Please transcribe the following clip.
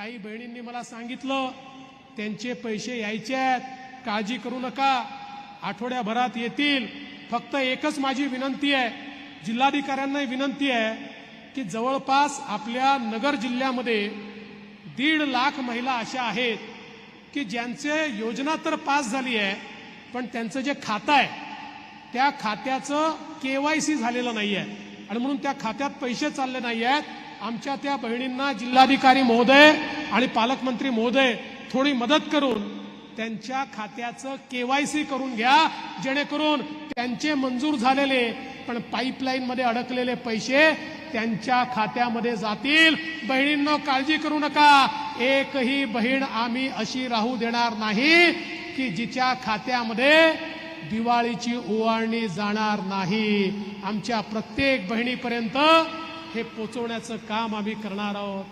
काही बहिणींनी मला सांगितलं त्यांचे पैसे यायचे आहेत, काळजी करू नका, आठवड्याभरात येतील. फक्त एकच माझी विनंती आहे, जिल्हाधिकाऱ्यांना विनंती आहे की जवळपास आपल्या नगर जिल्ह्यामध्ये 1.5 लाख महिला अशा आहेत की ज्यांचे योजना तर पास झाली आहे, पण त्यांचं जे खातं आहे त्या खात्याचं KYC झालेलं नाही आहे आणि म्हणून त्या खात्यात पैसे चालले नाही आहेत. आमच्या त्या बहिणींना जिल्हाधिकारी महोदय आणि पालकमंत्री महोदय थोडी मदत करून त्यांच्या खात्याचं KYC करून घ्या, जेणेकरून त्यांचे मंजूर झालेले पण पाईपलाईन मध्ये अडकलेले पैसे त्यांच्या खात्यामध्ये जातील. बहिणींनो, काळजी करू नका, एकही बहीण आम्ही अशी राहू देणार नाही की जिच्या खात्यामध्ये दिवाळीची ओवाळणी जाणार नाही. आमच्या प्रत्येक बहिणीपर्यंत हे पोचवण्याचं काम आम्ही करणार आहोत.